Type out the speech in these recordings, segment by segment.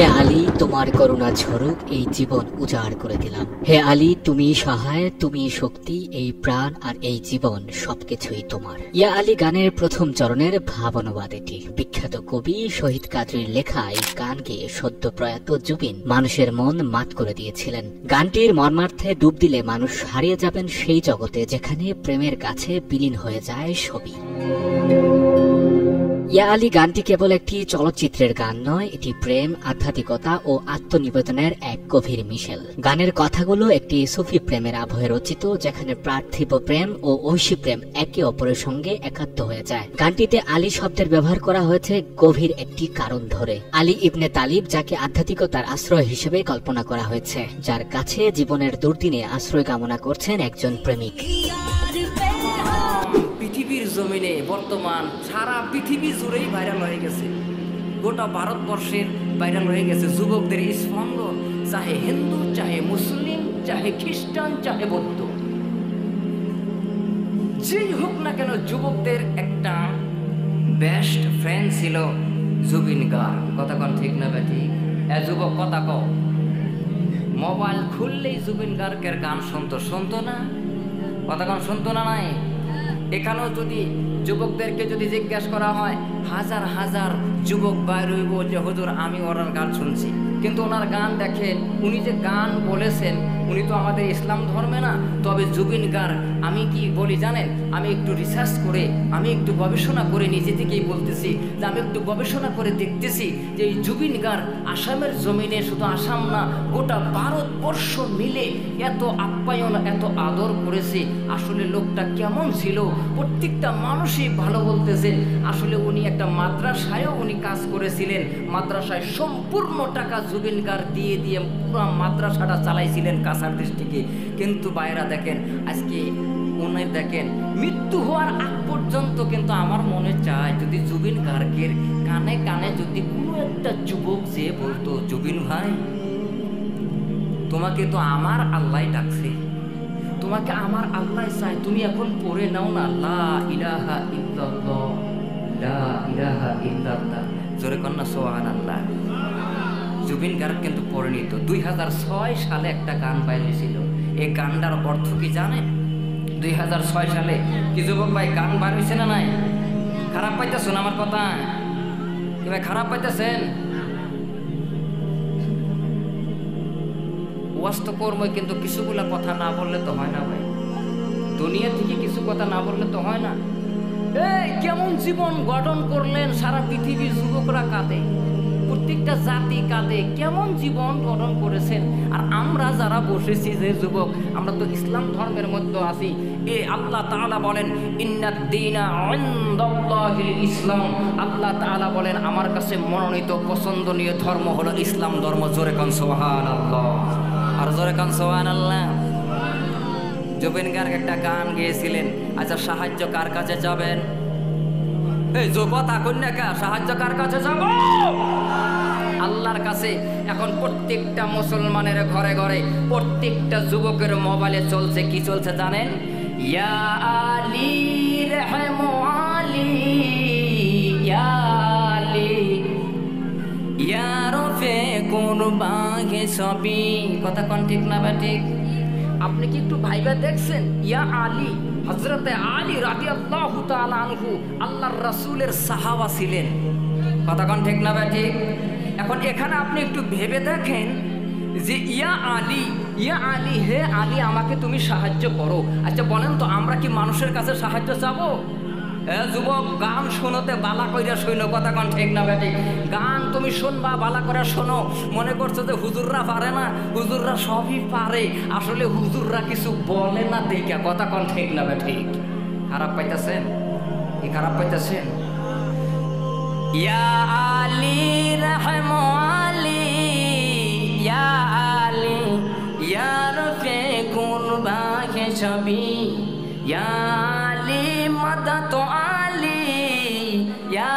হে আলী, তোমার করুণা ঝরুক, এই জীবন উজাড় করে দিলাম। হে আলী, তুমি সহায়, তুমি শক্তি, এই প্রাণ আর এই জীবন সবকিছুই তোমার। ইয়া আলী গানের প্রথম চরণের ভাবানুবাদ এটি। বিখ্যাত কবি শহীদ কাদরীর লেখা এই গান গেয়ে সদ্য প্রয়াত জুবিন মানুষের মন মাত করে দিয়েছিলেন। গানটির মর্মার্থে ডুব দিলে মানুষ হারিয়ে যাবেন সেই জগতে যেখানে প্রেমের কাছে বিলীন হয়ে যায় সবই। ইয়া আলী গানটি কেবল একটি চলচ্চিত্রের গান নয়, এটি প্রেম, আধ্যাত্মিকতা ও আত্মনিবেদনের এক গভীর মিশেল। গানের কথাগুলো একটি সুফি প্রেমের আবহে রচিত, যেখানে পার্থিব প্রেম ও ঐশী প্রেম একে অপরের সঙ্গে একাত্ম হয়ে যায়। গানটিতে আলী শব্দের ব্যবহার করা হয়েছে গভীর একটি কারণ ধরে। আলী ইবনে তালিব, যাকে আধ্যাত্মিকতার আশ্রয় হিসেবে কল্পনা করা হয়েছে, যার কাছে জীবনের দুর্দিনে আশ্রয় কামনা করছেন একজন প্রেমিক। পৃথিবীর জমিনে বর্তমান সারা পৃথিবী জুড়েই ভাইরাল হয়ে গেছে, গোটা ভারতবর্ষের ভাইরাল হয়ে গেছে যুবকদের স্পন্দন, চাহে হিন্দু, চাহে মুসলিম, চাহে খ্রিস্টান, চাহে বৌদ্ধ, যেই হোক না কেন যুবকদের একটা বেস্ট ফ্রেন্ড ছিল জুবিন গার্গ। কথা কন ঠিক না বেটি? যুবক কথা কও, মোবাইল খুললেই জুবিন গার্গের গান শুনতো না? কথা কন শুনতো না? নাই এখানেও যদি যুবকদেরকে যদি জিজ্ঞাসা করা হয়, হাজার হাজার যুবক বাইর হইব যে হুজুর আমি ওনার গান শুনছি, কিন্তু ওনার গান দেখেন, উনি যে গান বলেছেন উনি তো আমাদের ইসলাম ধর্মে না। তবে জুবিন গার্গ, আমি কি বলি জানেন, আমি একটু রিসার্চ করে, আমি একটু গবেষণা করে নিজে থেকেই বলতেছি যে আমি একটু গবেষণা করে দেখতেছি যে এই জুবিন গার্গ আসামের জমিনে, শুধু আসাম না গোটা ভারতবর্ষ মিলে এত আপ্যায়ন, এত আদর করেছে। আসলে লোকটা কেমন ছিল প্রত্যেকটা মানুষই ভালো বলতেছে। আসলে উনি একটা মাদ্রাসায়ও উনি কাজ করেছিলেন, মাদ্রাসায় সম্পূর্ণ টাকা জুবিন গার্গ দিয়ে পুরো মাদ্রাসাটা চালাইছিলেন কাছাড় ডিস্ট্রিক্টে। কিন্তু বাইরা দেখেন আজকে উনি দেখেন মৃত্যু হওয়ার আগ পর্যন্ত কিন্তু আমার মনে চায় যদি জুবিন গার্গের কানে কানে যদি কোনো একটা যুবক যে বলতো, জুবিন ভাই তোমাকে তো আমার আল্লাহ ডাকছে, তোমাকে আমার আল্লাহ চাই, তুমি এখন পড়ে নাও না লা ইলাহা ইল্লাল্লাহ, লা ইলাহা ইল্লাল্লাহ, জোরে কন্যা সুবহানাল্লাহ। জুবিন গার্গ কিন্তু পড়ে নিত। 2006 সালে একটা গান বাইর হয়েছিল, এই গানটার অর্থ কি জানেন? 2006 সালে কি যুবক ভাই গান বাইর হয়েছে না নাই? খারাপ পাইতেছেন আমার কথা? কি ভাই খারাপ পাইতেছেন? ওয়াস্ত কর্ম, কিন্তু কিছুগুলা কথা না বললে তো হয় না ভাই, দুনিয়া থেকে কিছু কথা না বললে তো হয় না। এই কেমন জীবন গঠন করলেন, সারা পৃথিবীর যুবকরা কাঁদে, প্রত্যেকটা জাতি কাঁদে, কেমন জীবন গঠন করেছেন। আর আমরা যারা বসেছি যে যুবক, আমরা তো ইসলাম ধর্মের মধ্যে আছি। আল্লাহ তাআলা বলেন ইন্নাদ-দীনা ইনদাল্লাহিল ইসলাম, আল্লাহ তাআলা বলেন আমার কাছে মনোনীত পছন্দনীয় ধর্ম হলো ইসলাম ধর্ম। জোরে কান সুবহানাল্লাহ, আর জোরে কান সুবহানাল্লাহ। জুবিন গার্গ একটা গান গেয়েছিলেন, আচ্ছা সাহায্য কার কাছে যাবেন? এই কথা কন্যা কা সাহায্য কার কাছে যাব? আল্লাহর কাছে। এখন প্রত্যেকটা মুসলমানের ঘরে ঘরে, প্রত্যেকটা যুবকের মোবাইলে চলছে, কি চলছে জানেন? ইয়া আলী রহম আলী, ইয়া আলী ইয়া রফে কুরবাগে সবই। কথা কোন ঠিক না বা ঠিক? আপনি কি একটু ভাইবা দেখছেন? ইয়া আলী, হযরতে আলী রাদিয়াল্লাহু তাআলা আনহু আল্লাহর রাসূলের সাহাবা ছিলেন। কথা কোন ঠিক না বা ঠিক? এখন এখানে আপনি একটু ভেবে দেখেন যে ইয়া আলী, ইয়া আলী, হে আলী আমাকে তুমি সাহায্য করো। আচ্ছা বলেন তো, আমরা কি মানুষের কাছে সাহায্য চাবো? যুবক গান শোনোতে বালা কইরা শোনো। কথা কোন ঠিক না বেটি? গান তুমি শুনবা, বালা করে শোনো। মনে করছো যে হুজুররা পারে না, হুজুররা সবই পারে। আসলে হুজুররা কিছু বলে না দেখা। কথা কোন ঠিক না বেটি? খারাপ পাইতেছেন? কি খারাপ পাইতেছেন? ইয়া আলী রহম আলী, ইয়া আলী ইয়া রফে কুরবাগে সবই, ইয়া আলী मदद आली, या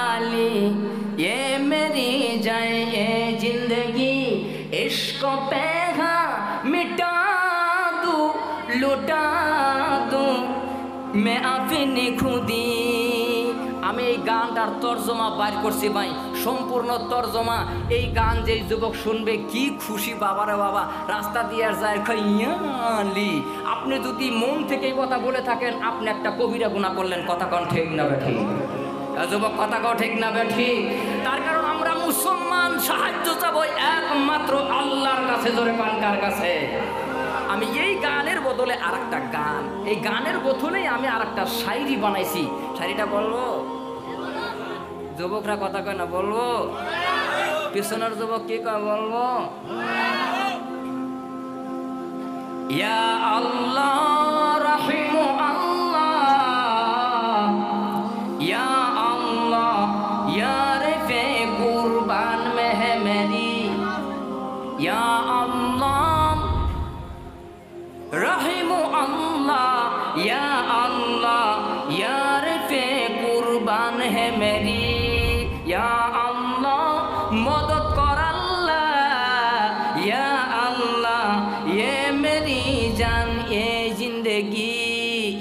आली ये मेरी जाए ये जिंदगी, इश्क पे हाँ मिटा दूँ, लुटा दूँ मैं अपनी खुदी। আমি এই গানটার তর্জমা বাইর করছি ভাই, সম্পূর্ণ তর্জমা। এই গান যেই যুবক শুনবে কি খুশি বাবারে বাবা, রাস্তা দিয়ে আর যায় খাইয়ালি। আপনি যদি মন থেকে এই কথা বলে থাকেন, আপনি একটা কবিরা গুনাহ করলেন। কথা কন ঠিক না ঠিক? যুবক কথা কও ঠিক না ঠিক? তার কারণ আমরা মুসলমান, সাহায্য চাবো একমাত্র আল্লাহর কাছে। জোরে পান কার কাছে? আমি এই গানের বদলে আর একটা গান, এই গানের বদলেই আমি আর একটা শায়রি বানাইছি। শায়রিটা বলবো? যুবকরা কথা কয় না, বলবো? পিছনের যুবক কি কয়, বলবো? ইয়া আল্লাহ রাহিমু আল্লাহ, ইয়া আল্লাহ ইয়া রেফে কুরবান মেহমেরি, ইয়া আল্লাহ রাহিমু আল্লাহ, ইয়া আল্লাহ ইয়া রেফে কুরবান হে মেরি, ইয়া আল্লাহ মদদ কর আল্লাহ, ইয়া আল্লাহ ये मेरी जान ये जिंदगी,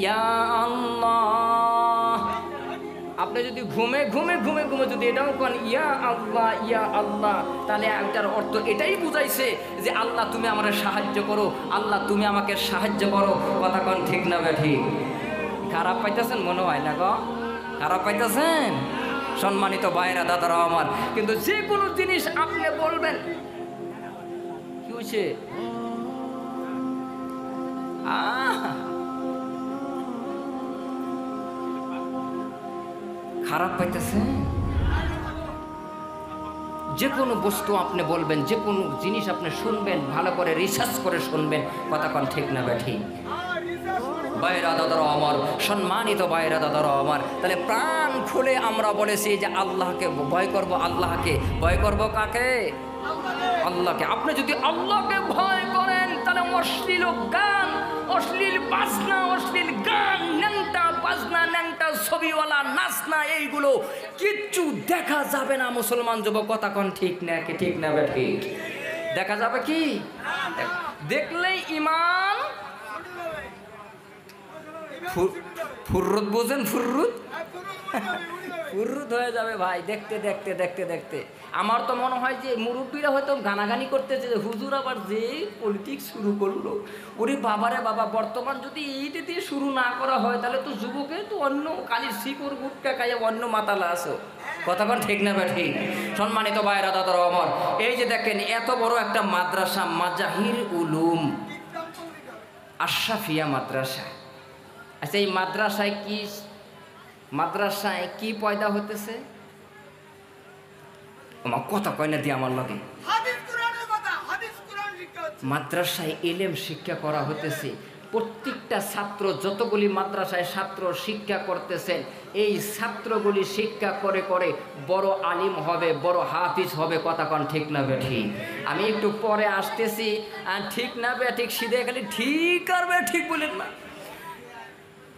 ইয়া আল্লাহ। আপনি যদি ঘুমে ঘুমে ঘুমে ঘুমে যদি এটাও কোন ইয়া আল্লাহ, তাহলে এটার অর্থ এটাই বুঝাইছে যে আল্লাহ তুমি আমার সাহায্য করো, আল্লাহ তুমি আমাকে সাহায্য করো। কথা কোন ঠিক না ঠিক? খারাপ পাইতেছেন মনে হয় না গো? খারাপ পাইতেছেন? সম্মানিত ভাইরা দাদারা আমার, কিন্তু যে কোনো জিনিস আপনি বলবেন কি হয়েছে, খারাপ পাইতেছে? যে কোনো বস্তু আপনি বলবেন, যে কোনো জিনিস আপনি শুনবেন, ভালো করে রিসার্চ করে শুনবেন। কথা কোন ঠিক না ঠিক? ভাইরা দাদারা আমার, সম্মানিত ভাইরা দাদারা আমার, তাহলে প্রাণ খুলে আমরা বলেছি যে আল্লাহকে ভয় করব। আল্লাহকে ভয় করব কাকে? আল্লাহকে। আপনি যদি আল্লাহকে ভয় করেন, তাহলে অশ্লীল গান, অশ্লীল বাজনা, অশ্লীল গান, ন্যাংটা বাজনা, ন্যাংটা ছবিওয়ালা নাচনা, এইগুলো কিচ্ছু দেখা যাবে না মুসলমান যুবক। কথা কোন ঠিক না ঠিক না ঠিক? দেখা যাবে কি? দেখলেই ইমান ফুররুত, বোঝেন? ফুররুত ফুররুত হয়ে যাবে ভাই, দেখতে দেখতে দেখতে দেখতে। আমার তো মনে হয় যে মুরব্বীরা হয়তো গানাগানি করতেছে যে হুজুর আবার যে পলিটিক্স শুরু করলো। ওরে বাবারে বাবা, বর্তমান যদি এইটা দিয়ে শুরু না করা হয়, তাহলে তো যুবকে তো অন্য কালির শিকড় গুটকা খাইয়া অন্য মাতালা আসো। কথা কোন ঠিক না ঠিক? সম্মানিত ভাইরা দাদারা আমার, এই যে দেখেন এত বড় একটা মাদ্রাসা, মাজাহির উলুম আশরাফিয়া মাদ্রাসা। আচ্ছা, এই মাদ্রাসায় কি পয়দা হতেছে? আমার কথা কয় না দিয়ে আমার লগে। মাদ্রাসায় ইলম শিক্ষা করা হতেছে। প্রত্যেকটা ছাত্র, যতগুলি মাদ্রাসায় ছাত্র শিক্ষা করতেছেন, এই ছাত্রগুলি শিক্ষা করে করে বড় আলিম হবে, বড় হাফিজ হবে। কথা কন ঠিক না ঠিক? আমি একটু পরে আসতেছি। ঠিক না ঠিক সিধে খালি ঠিক আর ঠিক বলেন না।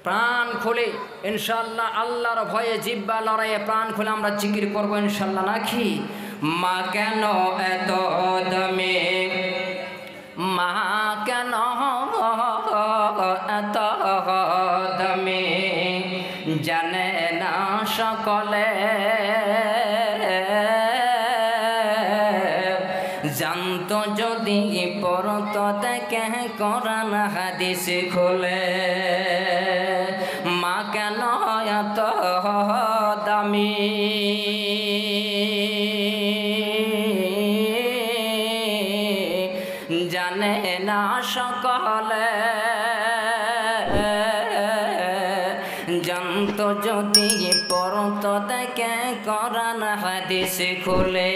প্রাণ খুলে ইনশাআল্লাহ আল্লাহর ভয়ে জিব্বা লড়াইয়ে প্রাণ খুলে আমরা জিকির করবো ইনশাআল্লাহ। নাকি মা কেন এত দমে, মা কেন এত দমে, জানে না সকলে, জানতো যদি পড়ত তাকে কোরআন হাদিস খুলে। মা কেন এত দামি, জানে না সকলে, জানতো যদি পড়ত তাকে কোরআন হাদিস খুলে।